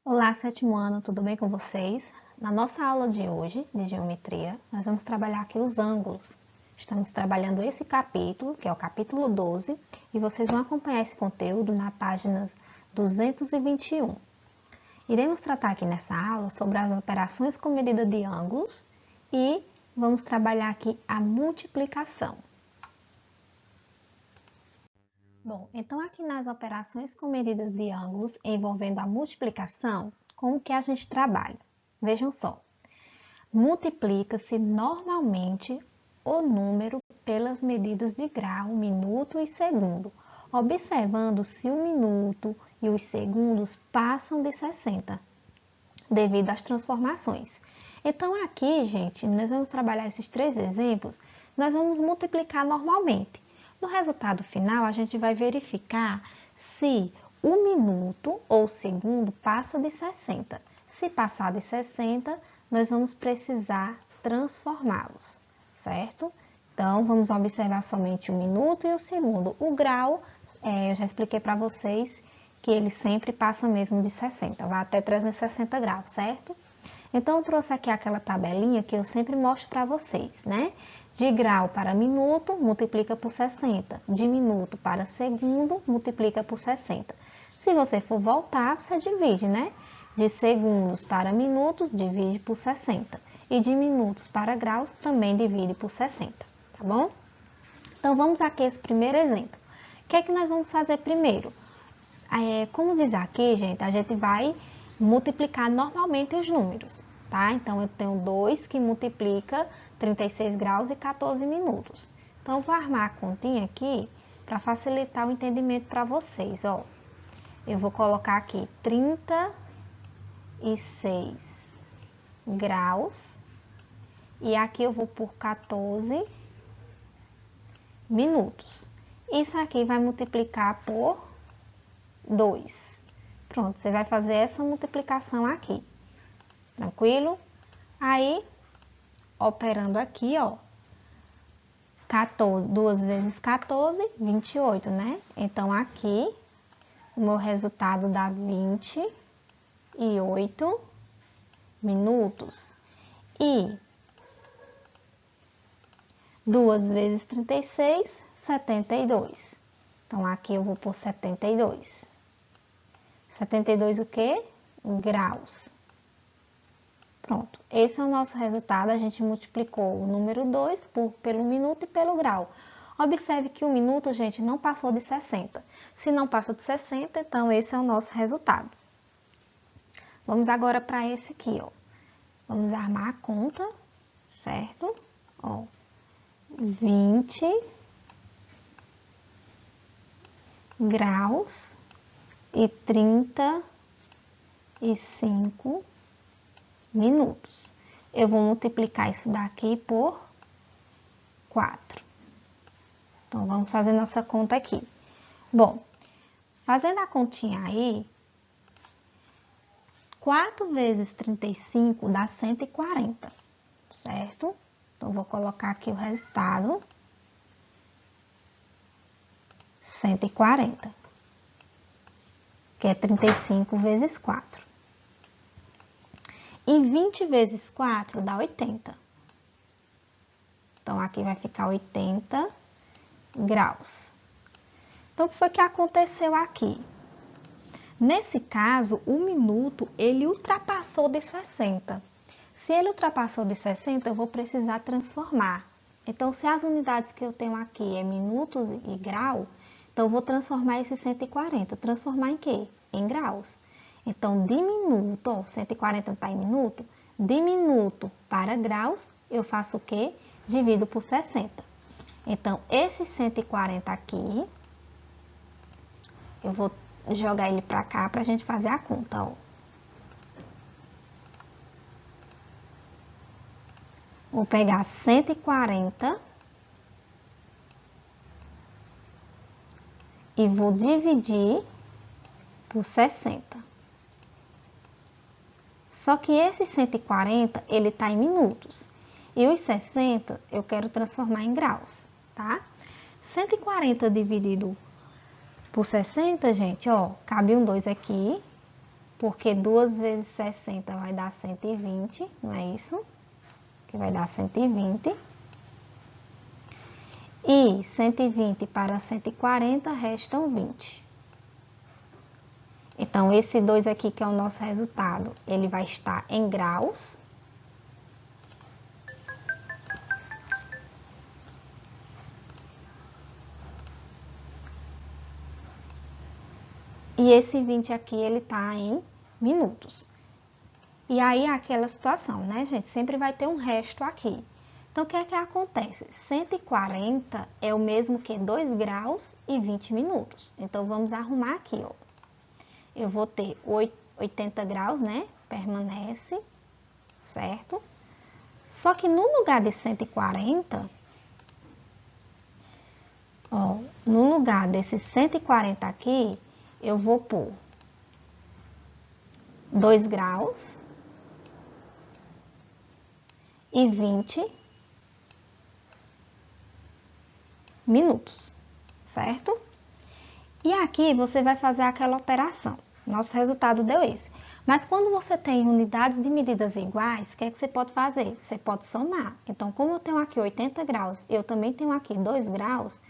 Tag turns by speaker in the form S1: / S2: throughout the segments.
S1: Olá, sétimo ano, tudo bem com vocês? Na nossa aula de hoje, de geometria, nós vamos trabalhar aqui os ângulos. Estamos trabalhando esse capítulo, que é o capítulo 12, e vocês vão acompanhar esse conteúdo na página 221. Iremos tratar aqui nessa aula sobre as operações com medida de ângulos e vamos trabalhar aqui a multiplicação. Bom, então aqui nas operações com medidas de ângulos envolvendo a multiplicação, como que a gente trabalha? Vejam só, multiplica-se normalmente o número pelas medidas de grau, minuto e segundo, observando se o minuto e os segundos passam de 60, devido às transformações. Então aqui, gente, nós vamos trabalhar esses três exemplos, nós vamos multiplicar normalmente. No resultado final, a gente vai verificar se o minuto ou segundo passa de 60. Se passar de 60, nós vamos precisar transformá-los, certo? Então, vamos observar somente o minuto e o segundo. O grau, eu já expliquei para vocês que ele sempre passa mesmo de 60, vai até 360 graus, certo? Então, eu trouxe aqui aquela tabelinha que eu sempre mostro para vocês, né? De grau para minuto, multiplica por 60. De minuto para segundo, multiplica por 60. Se você for voltar, você divide, né? De segundos para minutos, divide por 60. E de minutos para graus, também divide por 60, tá bom? Então, vamos aqui esse primeiro exemplo. O que é que nós vamos fazer primeiro? Como diz aqui, gente, a gente vai multiplicar normalmente os números, tá? Então, eu tenho 2 que multiplica 36 graus e 14 minutos. Então, eu vou armar a continha aqui para facilitar o entendimento para vocês, ó. Eu vou colocar aqui 36 graus e aqui eu vou por 14 minutos. Isso aqui vai multiplicar por 2. Pronto, você vai fazer essa multiplicação aqui, tranquilo? Aí, operando aqui, ó, 14, 2 vezes 14, 28, né? Então, aqui, o meu resultado dá 28 minutos. E 2 vezes 36, 72. Então, aqui eu vou por 72. 72 o quê? Graus. Pronto. Esse é o nosso resultado. A gente multiplicou o número 2 pelo minuto e pelo grau. Observe que o minuto, gente, não passou de 60. Se não passa de 60, então esse é o nosso resultado. Vamos agora para esse aqui, ó. Vamos armar a conta, certo? Ó, 20 graus e 35 minutos. Eu vou multiplicar isso daqui por 4. Então, vamos fazer nossa conta aqui. Bom, fazendo a continha aí, 4 vezes 35 dá 140, certo? Então, vou colocar aqui o resultado, 140. Que é 35 vezes 4. E 20 vezes 4 dá 80. Então, aqui vai ficar 80 graus. Então, o que foi que aconteceu aqui? Nesse caso, o minuto, ele ultrapassou de 60. Se ele ultrapassou de 60, eu vou precisar transformar. Então, se as unidades que eu tenho aqui é minutos e grau, então, eu vou transformar esse 140. Transformar em quê? Em graus. Então, de minuto, ó, 140 está em minuto, de minuto para graus, eu faço o quê? Divido por 60. Então, esse 140 aqui, eu vou jogar ele para cá para a gente fazer a conta, ó. Vou pegar 140 e vou dividir por 60. Só que esse 140, ele tá em minutos. E os 60, eu quero transformar em graus, tá? 140 dividido por 60, gente, ó, cabe um 2 aqui. porque 2 vezes 60 vai dar 120, não é isso? Que vai dar 120. E 120 para 140 restam 20. Então, esse 2 aqui, que é o nosso resultado, ele vai estar em graus. E esse 20 aqui, ele está em minutos. E aí, aquela situação, né, gente? Sempre vai ter um resto aqui. Então, o que é que acontece? 140 é o mesmo que 2 graus e 20 minutos. Então, vamos arrumar aqui, ó. Eu vou ter 80 graus, né? Permanece, certo? Só que no lugar de 140, ó, no lugar desses 140 aqui, eu vou pôr 2 graus e 20 minutos, certo? E aqui você vai fazer aquela operação. Nosso resultado deu esse. Mas quando você tem unidades de medidas iguais, o que é que você pode fazer? Você pode somar. Então, como eu tenho aqui 80 graus, eu também tenho aqui 2 graus,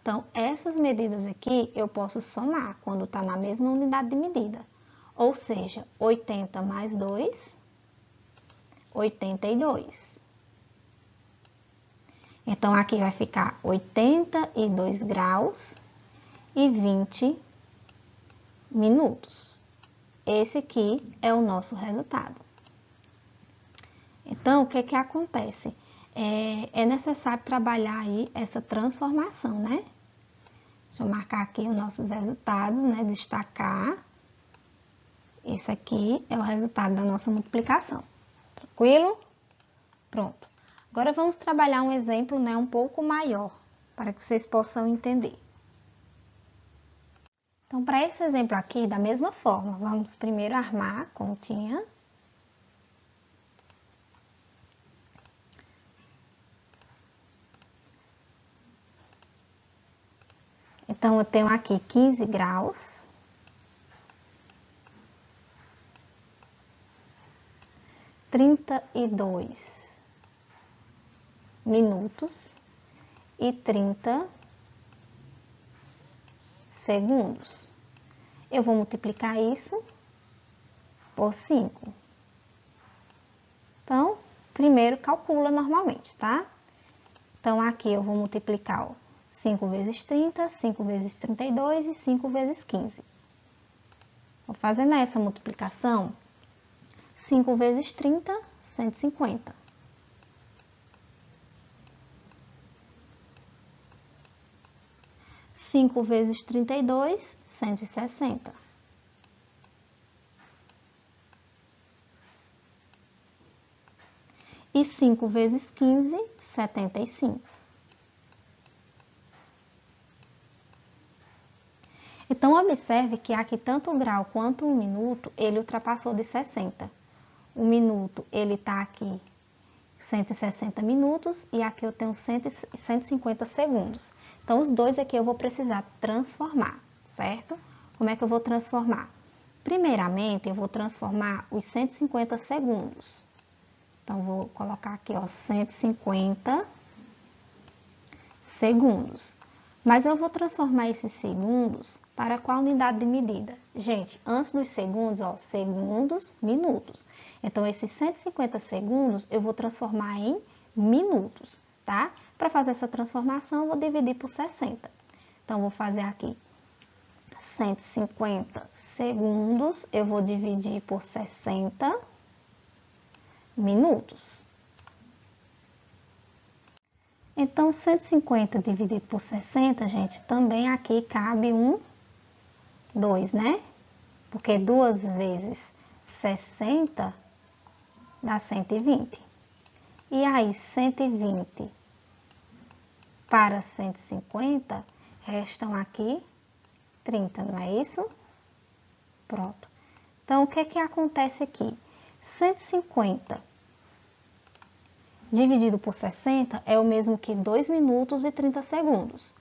S1: então essas medidas aqui eu posso somar quando está na mesma unidade de medida. Ou seja, 80 mais 2, 82. Então, aqui vai ficar 82 graus e 20 minutos. Esse aqui é o nosso resultado. Então, o que que acontece? É necessário trabalhar aí essa transformação, né? Deixa eu marcar aqui os nossos resultados, né? Destacar. Esse aqui é o resultado da nossa multiplicação. Tranquilo? Pronto. Agora, vamos trabalhar um exemplo, né, um pouco maior, para que vocês possam entender. Então, para esse exemplo aqui, da mesma forma, vamos primeiro armar a continha. Então, eu tenho aqui 15 graus. 32 minutos e 30 segundos. Eu vou multiplicar isso por 5. Então, primeiro calcula normalmente, tá? Então, aqui eu vou multiplicar, ó, 5 vezes 30, 5 vezes 32 e 5 vezes 15. Vou fazendo essa multiplicação. 5 vezes 30, 150. Cinco vezes 32, 160. E 5 vezes 15, 75. Então, observe que aqui tanto o grau quanto o minuto, ele ultrapassou de 60. O minuto, ele está aqui 160 minutos e aqui eu tenho 150 segundos. Então, os dois aqui eu vou precisar transformar, certo? Como é que eu vou transformar? Primeiramente, eu vou transformar os 150 segundos. Então, vou colocar aqui, ó, 150 segundos. Mas eu vou transformar esses segundos para qual unidade de medida? Gente, antes dos segundos, ó, segundos, minutos. Então, esses 150 segundos eu vou transformar em minutos, tá? Para fazer essa transformação, eu vou dividir por 60. Então, vou fazer aqui 150 segundos, eu vou dividir por 60 minutos. Então, 150 dividido por 60, gente, também aqui cabe um 2, né? Porque 2 vezes 60 dá 120. E aí, 120 para 150, restam aqui 30, não é isso? Pronto. Então, o que é que acontece aqui? 150 dividido por 60 é o mesmo que 2 minutos e 30 segundos,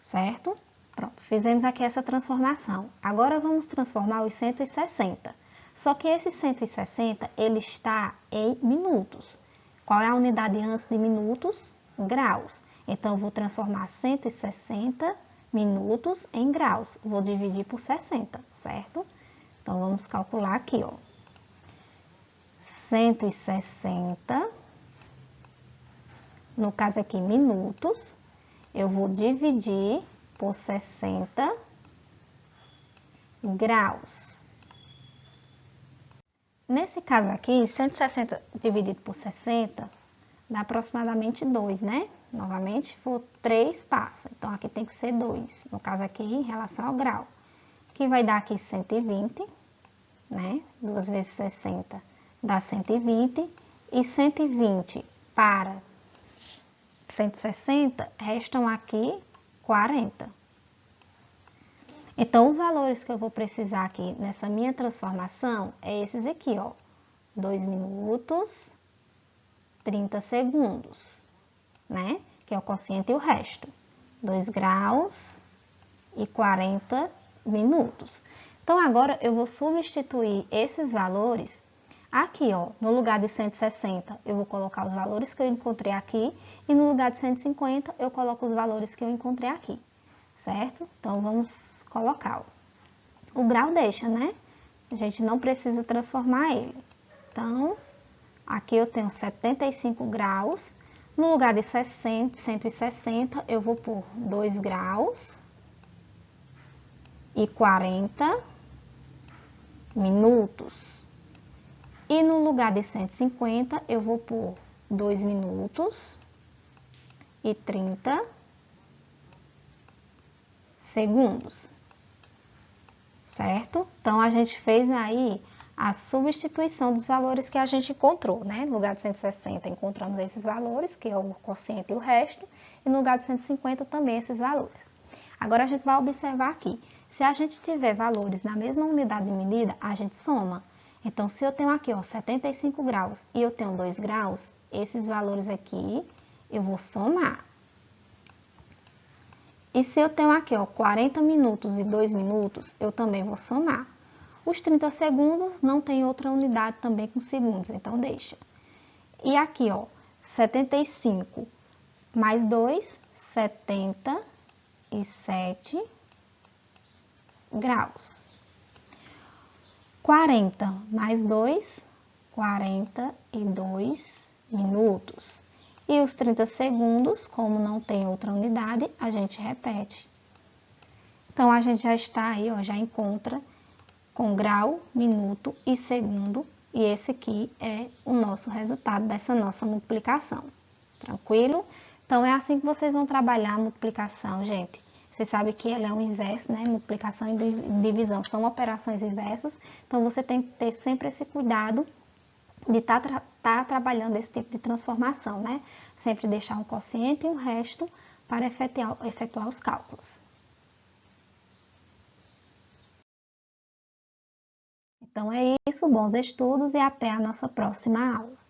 S1: certo? Pronto, fizemos aqui essa transformação. Agora, vamos transformar os 160. Só que esse 160, ele está em minutos. Qual é a unidade antes de minutos? Graus. Então, eu vou transformar 160 minutos em graus. Vou dividir por 60, certo? Então, vamos calcular aqui, ó. 160, no caso aqui, minutos, eu vou dividir por 60 graus. Nesse caso aqui, 160 dividido por 60 dá aproximadamente 2, né? Novamente, for 3 passa. Então, aqui tem que ser 2. No caso aqui, em relação ao grau. Que vai dar aqui 120, né? 2 vezes 60 dá 120. E 120 para 160, restam aqui 40. Então, os valores que eu vou precisar aqui nessa minha transformação é esses aqui, ó. 2 minutos, 30 segundos, né? Que é o quociente e o resto. 2 graus e 40 minutos. Então, agora eu vou substituir esses valores aqui, ó. No lugar de 160, eu vou colocar os valores que eu encontrei aqui. E no lugar de 150, eu coloco os valores que eu encontrei aqui, certo? Então, vamos colocar, ó. O grau deixa, né? A gente não precisa transformar ele. Então, aqui eu tenho 75 graus. No lugar de 160, eu vou pôr 2 graus e 40 minutos. E no lugar de 150, eu vou pôr 2 minutos e 30 segundos. Certo? Então, a gente fez aí a substituição dos valores que a gente encontrou, né? No lugar de 160, encontramos esses valores, que é o quociente e o resto, e no lugar de 150 também esses valores. Agora, a gente vai observar aqui, se a gente tiver valores na mesma unidade de medida, a gente soma. Então, se eu tenho aqui, ó, 75 graus e eu tenho 2 graus, esses valores aqui eu vou somar. E se eu tenho aqui, ó, 40 minutos e 2 minutos, eu também vou somar. Os 30 segundos não tem outra unidade também com segundos, então deixa. E aqui, ó, 75 mais 2, 77 graus. 40 mais 2, 42 minutos. E os 30 segundos, como não tem outra unidade, a gente repete. Então, a gente já está aí, ó, já encontra com grau, minuto e segundo. E esse aqui é o nosso resultado dessa nossa multiplicação. Tranquilo? Então, é assim que vocês vão trabalhar a multiplicação, gente. Você sabe que ela é o inverso, né? Multiplicação e divisão são operações inversas. Então, você tem que ter sempre esse cuidado de estar trabalhando esse tipo de transformação, né? Sempre deixar um quociente e um resto para efetuar os cálculos. Então é isso, bons estudos e até a nossa próxima aula.